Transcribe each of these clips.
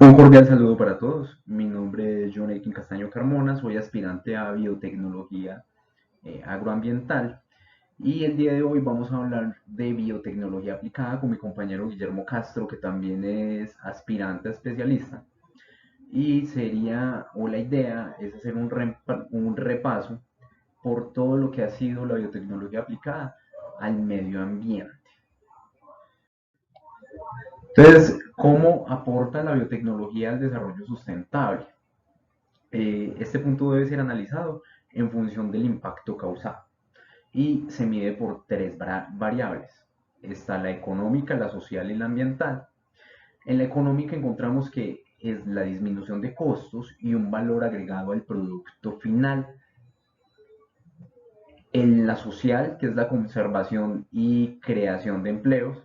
Un cordial saludo para todos. Mi nombre es John Elkin Castaño Carmona, soy aspirante a biotecnología agroambiental y el día de hoy vamos a hablar de biotecnología aplicada con mi compañero Guillermo Castro, que también es aspirante a especialista. Y la idea es hacer un repaso por todo lo que ha sido la biotecnología aplicada al medio ambiente. Entonces, ¿cómo aporta la biotecnología al desarrollo sustentable? Este punto debe ser analizado en función del impacto causado y se mide por tres variables. Está la económica, la social y la ambiental. En la económica encontramos que es la disminución de costos y un valor agregado al producto final. En la social, que es la conservación y creación de empleos.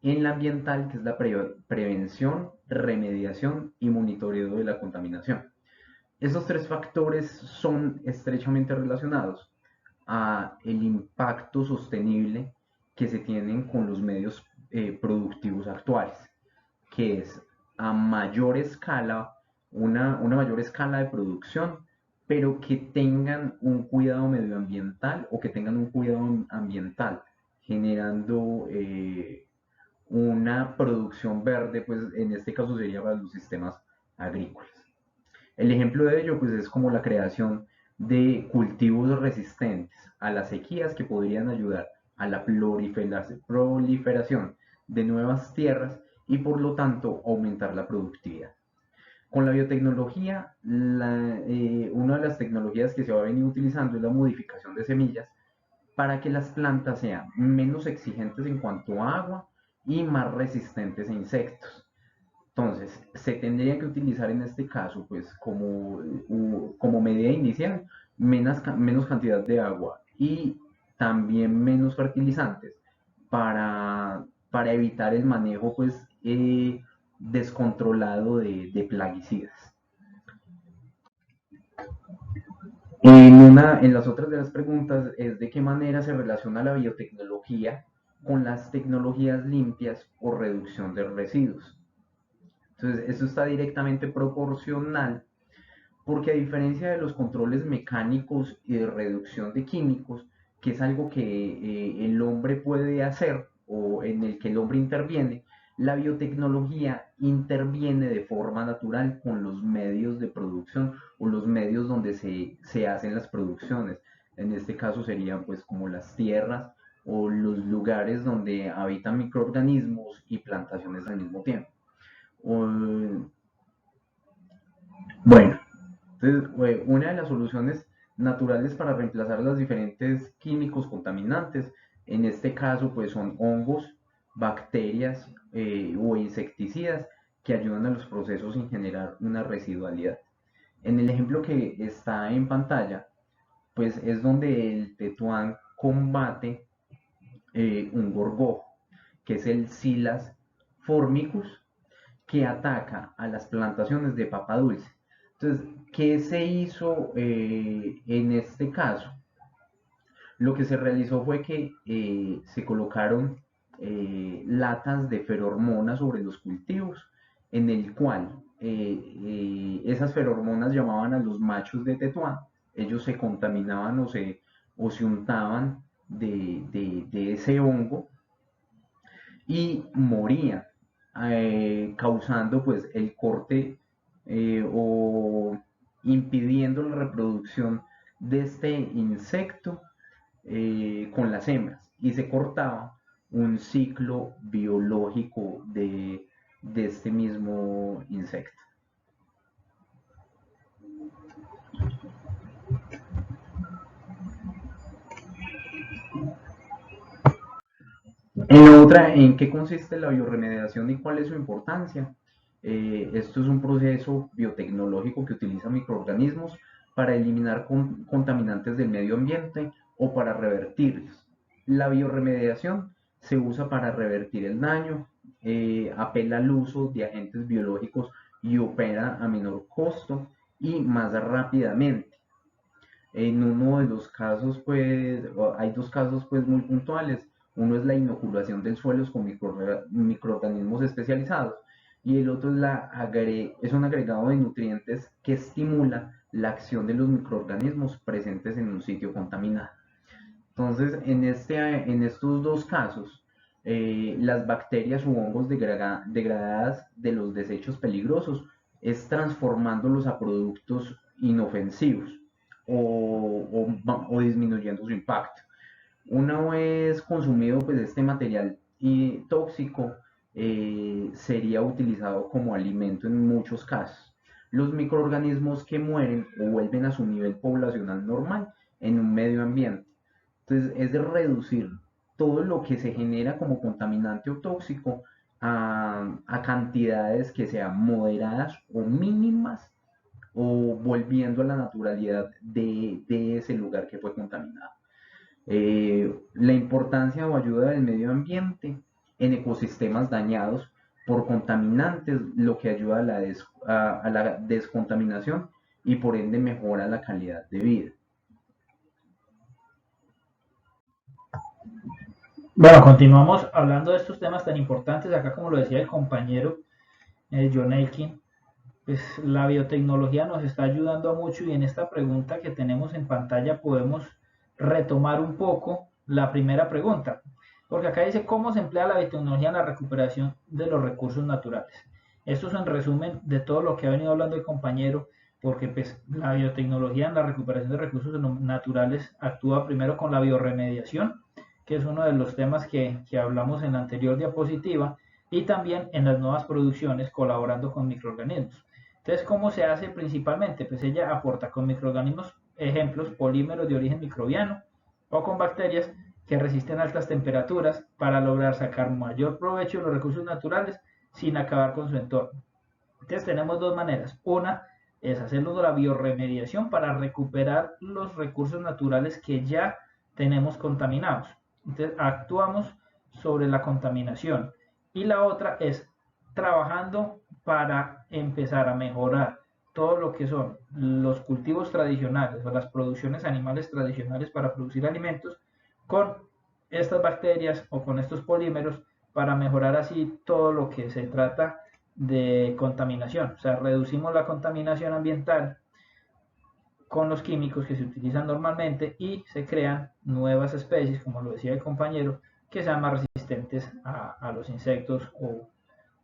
En la ambiental, que es la prevención, remediación y monitoreo de la contaminación. Estos tres factores son estrechamente relacionados a el impacto sostenible que se tienen con los medios productivos actuales, que es a mayor escala, una mayor escala de producción, pero que tengan un cuidado medioambiental o que tengan un cuidado ambiental, generando una producción verde, pues en este caso sería para los sistemas agrícolas. El ejemplo de ello pues, es como la creación de cultivos resistentes a las sequías que podrían ayudar a la proliferación de nuevas tierras y por lo tanto aumentar la productividad. Con la biotecnología, una de las tecnologías que se va a venir utilizando es la modificación de semillas para que las plantas sean menos exigentes en cuanto a agua y más resistentes a insectos. Entonces, se tendría que utilizar en este caso, pues, como medida inicial, menos cantidad de agua y también menos fertilizantes para evitar el manejo, pues, descontrolado de plaguicidas. En las otras de las preguntas es de qué manera se relaciona la biotecnología con las tecnologías limpias o reducción de residuos. Entonces, eso está directamente proporcional porque a diferencia de los controles mecánicos y de reducción de químicos, que es algo que el hombre puede hacer o en el que el hombre interviene, la biotecnología interviene de forma natural con los medios de producción o los medios donde se hacen las producciones. En este caso serían pues como las tierras o los lugares donde habitan microorganismos y plantaciones al mismo tiempo. O, bueno, entonces, una de las soluciones naturales para reemplazar los diferentes químicos contaminantes, en este caso, pues son hongos, bacterias o insecticidas que ayudan a los procesos sin generar una residualidad. En el ejemplo que está en pantalla, pues es donde el tetuán combate un gorgojo, que es el Silas formicus, que ataca a las plantaciones de papa dulce. Entonces, ¿qué se hizo en este caso? Lo que se realizó fue que se colocaron latas de ferormonas sobre los cultivos, en el cual esas ferormonas llamaban a los machos de tetuán, ellos se contaminaban o se untaban de ese hongo y morían, causando pues el corte o impidiendo la reproducción de este insecto con las hembras y se cortaba un ciclo biológico de este mismo insecto. En otra, ¿en qué consiste la bioremediación y cuál es su importancia? Esto es un proceso biotecnológico que utiliza microorganismos para eliminar contaminantes del medio ambiente o para revertirlos. La bioremediación se usa para revertir el daño, apela al uso de agentes biológicos y opera a menor costo y más rápidamente. En uno de los casos, pues, hay dos casos pues muy puntuales. Uno es la inoculación de suelos con microorganismos especializados y el otro es un agregado de nutrientes que estimula la acción de los microorganismos presentes en un sitio contaminado. Entonces, en estos dos casos, las bacterias u hongos degradadas de los desechos peligrosos es transformándolos a productos inofensivos o disminuyendo su impacto. Una vez consumido, pues este material tóxico sería utilizado como alimento en muchos casos. Los microorganismos que mueren o vuelven a su nivel poblacional normal en un medio ambiente. Entonces, es de reducir todo lo que se genera como contaminante o tóxico a cantidades que sean moderadas o mínimas o volviendo a la naturalidad de ese lugar que fue contaminado. La importancia o ayuda del medio ambiente en ecosistemas dañados por contaminantes, lo que ayuda a la descontaminación y por ende mejora la calidad de vida. Bueno, continuamos hablando de estos temas tan importantes. Acá, como lo decía el compañero John Elkin, pues la biotecnología nos está ayudando a mucho, y en esta pregunta que tenemos en pantalla podemos retomar un poco la primera pregunta, porque acá dice cómo se emplea la biotecnología en la recuperación de los recursos naturales. Esto es en resumen de todo lo que ha venido hablando el compañero, porque pues la biotecnología en la recuperación de recursos naturales actúa primero con la bioremediación, que es uno de los temas que hablamos en la anterior diapositiva, y también en las nuevas producciones colaborando con microorganismos. Entonces, ¿cómo se hace principalmente? Pues ella aporta con microorganismos, ejemplos, polímeros de origen microbiano, o con bacterias que resisten altas temperaturas para lograr sacar mayor provecho de los recursos naturales sin acabar con su entorno. Entonces tenemos dos maneras. Una es hacerlo de la bioremediación para recuperar los recursos naturales que ya tenemos contaminados. Entonces actuamos sobre la contaminación. Y la otra es trabajando para empezar a mejorar todo lo que son los cultivos tradicionales o las producciones animales tradicionales para producir alimentos con estas bacterias o con estos polímeros, para mejorar así todo lo que se trata de contaminación. O sea, reducimos la contaminación ambiental con los químicos que se utilizan normalmente y se crean nuevas especies, como lo decía el compañero, que sean más resistentes a los insectos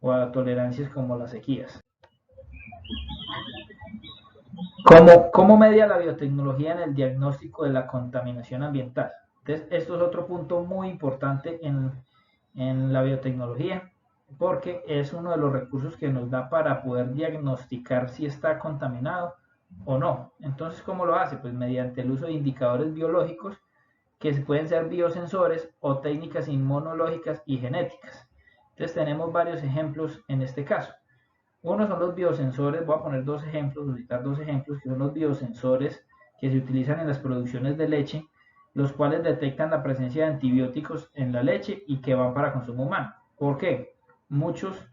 o a tolerancias como las sequías. ¿Cómo media la biotecnología en el diagnóstico de la contaminación ambiental? Entonces, esto es otro punto muy importante en la biotecnología, porque es uno de los recursos que nos da para poder diagnosticar si está contaminado o no. Entonces, ¿cómo lo hace? Pues mediante el uso de indicadores biológicos que pueden ser biosensores o técnicas inmunológicas y genéticas. Entonces, tenemos varios ejemplos en este caso. Uno son los biosensores, voy a poner dos ejemplos, citar dos ejemplos, que son los biosensores que se utilizan en las producciones de leche, los cuales detectan la presencia de antibióticos en la leche y que van para consumo humano. ¿Por qué? Muchos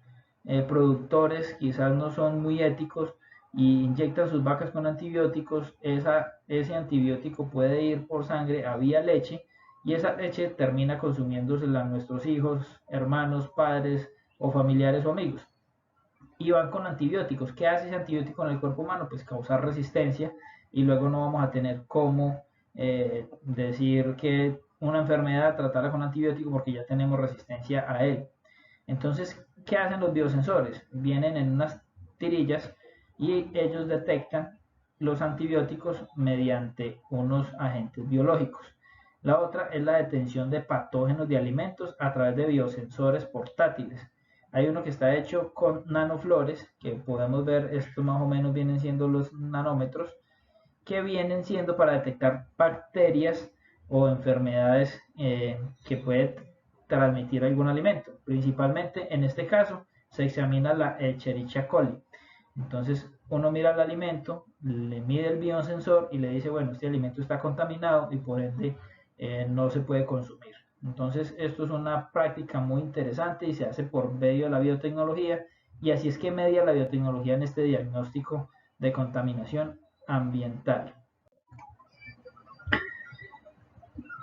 productores quizás no son muy éticos y inyectan sus vacas con antibióticos. Ese antibiótico puede ir por sangre a vía leche, y esa leche termina consumiéndosela a nuestros hijos, hermanos, padres o familiares o amigos, y van con antibióticos. ¿Qué hace ese antibiótico en el cuerpo humano? Pues causar resistencia, y luego no vamos a tener cómo decir que una enfermedad tratarla con antibiótico porque ya tenemos resistencia a él. Entonces, ¿qué hacen los biosensores? Vienen en unas tirillas y ellos detectan los antibióticos mediante unos agentes biológicos. La otra es la detención de patógenos de alimentos a través de biosensores portátiles. Hay uno que está hecho con nanoflores, que podemos ver, esto más o menos vienen siendo los nanómetros, que vienen siendo para detectar bacterias o enfermedades que puede transmitir algún alimento. Principalmente en este caso se examina la Escherichia coli. Entonces uno mira el alimento, le mide el biosensor y le dice, bueno, este alimento está contaminado y por ende no se puede consumir. Entonces esto es una práctica muy interesante y se hace por medio de la biotecnología, y así es que media la biotecnología en este diagnóstico de contaminación ambiental.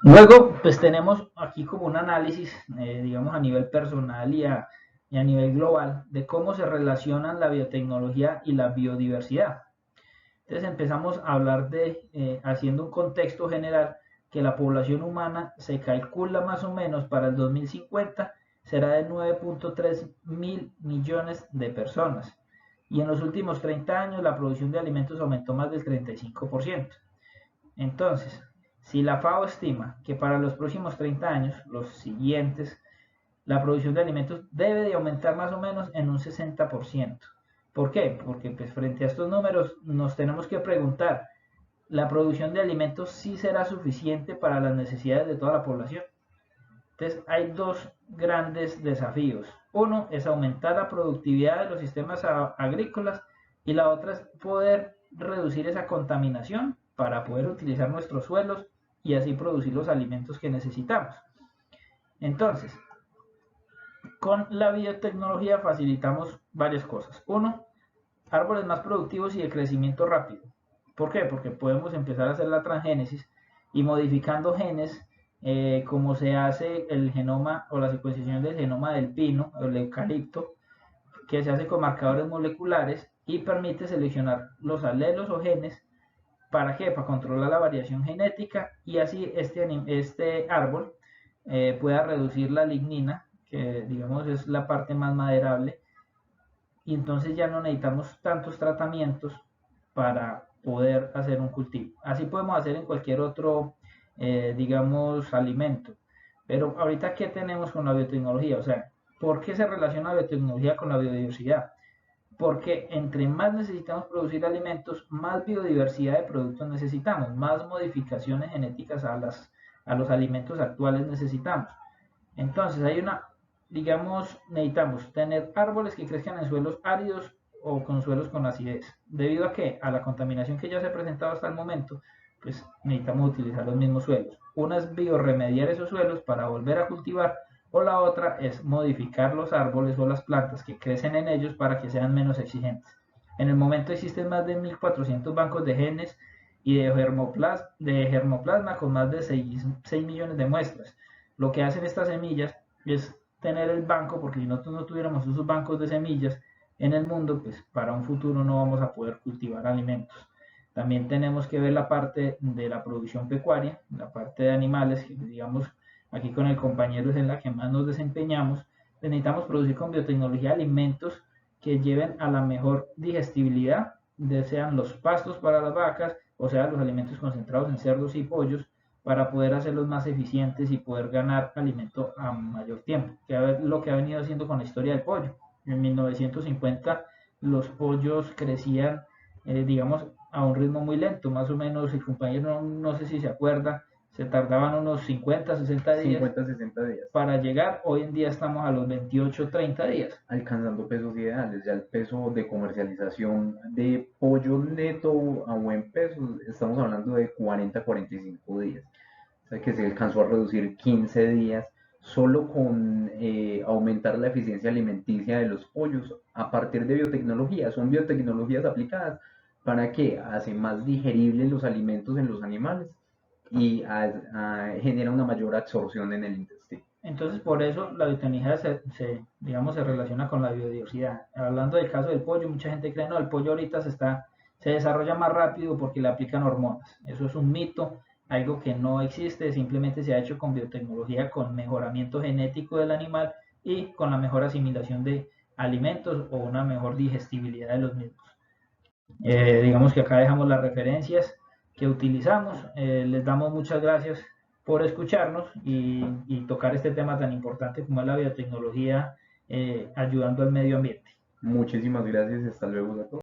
Luego, pues tenemos aquí como un análisis, digamos, a nivel personal y a nivel global de cómo se relacionan la biotecnología y la biodiversidad. Entonces empezamos a hablar de, haciendo un contexto general, que la población humana se calcula más o menos para el 2050 será de 9.3 mil millones de personas. Y en los últimos 30 años la producción de alimentos aumentó más del 35%. Entonces, si la FAO estima que para los próximos 30 años, los siguientes, la producción de alimentos debe de aumentar más o menos en un 60%. ¿Por qué? Porque pues, frente a estos números nos tenemos que preguntar, ¿la producción de alimentos sí será suficiente para las necesidades de toda la población? Entonces hay dos grandes desafíos. Uno es aumentar la productividad de los sistemas agrícolas y la otra es poder reducir esa contaminación para poder utilizar nuestros suelos y así producir los alimentos que necesitamos. Entonces, con la biotecnología facilitamos varias cosas. Uno, árboles más productivos y de crecimiento rápido. ¿Por qué? Porque podemos empezar a hacer la transgénesis y modificando genes, como se hace el genoma o la secuenciación del genoma del pino o el eucalipto, que se hace con marcadores moleculares y permite seleccionar los alelos o genes. ¿Para qué? Para controlar la variación genética y así este árbol pueda reducir la lignina, que digamos es la parte más maderable, y entonces ya no necesitamos tantos tratamientos para poder hacer un cultivo. Así podemos hacer en cualquier otro, digamos, alimento. Pero ahorita, ¿qué tenemos con la biotecnología? O sea, ¿por qué se relaciona la biotecnología con la biodiversidad? Porque entre más necesitamos producir alimentos, más biodiversidad de productos necesitamos, más modificaciones genéticas a los alimentos actuales necesitamos. Entonces hay una, digamos, necesitamos tener árboles que crezcan en suelos áridos o con suelos con acidez. ¿Debido a qué? A la contaminación que ya se ha presentado hasta el momento, pues necesitamos utilizar los mismos suelos. Una es bioremediar esos suelos para volver a cultivar, o la otra es modificar los árboles o las plantas que crecen en ellos para que sean menos exigentes. En el momento existen más de 1.400 bancos de genes y de germoplasma con más de 6 millones de muestras. Lo que hacen estas semillas es tener el banco, porque si nosotros no tuviéramos esos bancos de semillas en el mundo, pues para un futuro no vamos a poder cultivar alimentos. También tenemos que ver la parte de la producción pecuaria, la parte de animales, que digamos aquí con el compañero es en la que más nos desempeñamos. Necesitamos producir con biotecnología alimentos que lleven a la mejor digestibilidad, sean los pastos para las vacas, o sea, los alimentos concentrados en cerdos y pollos, para poder hacerlos más eficientes y poder ganar alimento a mayor tiempo, que es lo que ha venido haciendo con la historia del pollo. En 1950 los pollos crecían, digamos, a un ritmo muy lento, más o menos, el compañero no sé si se acuerda, se tardaban unos 50, 60 días 50-60 días. para llegar. Hoy en día estamos a los 28, 30 días. Alcanzando pesos ideales. Ya el peso de comercialización de pollo neto a buen peso, estamos hablando de 40-45 días. O sea que se alcanzó a reducir 15 días solo con aumentar la eficiencia alimenticia de los pollos a partir de biotecnología. Son biotecnologías aplicadas para que hace más digeribles los alimentos en los animales y genera una mayor absorción en el intestino. Entonces, por eso la biotecnología digamos, se relaciona con la biodiversidad. Hablando del caso del pollo, mucha gente cree, no, el pollo ahorita se desarrolla más rápido porque le aplican hormonas. Eso es un mito, algo que no existe, simplemente se ha hecho con biotecnología, con mejoramiento genético del animal y con la mejor asimilación de alimentos o una mejor digestibilidad de los mismos. Digamos que acá dejamos las referencias que utilizamos. Les damos muchas gracias por escucharnos y tocar este tema tan importante como es la biotecnología, ayudando al medio ambiente. Muchísimas gracias y hasta luego a todos.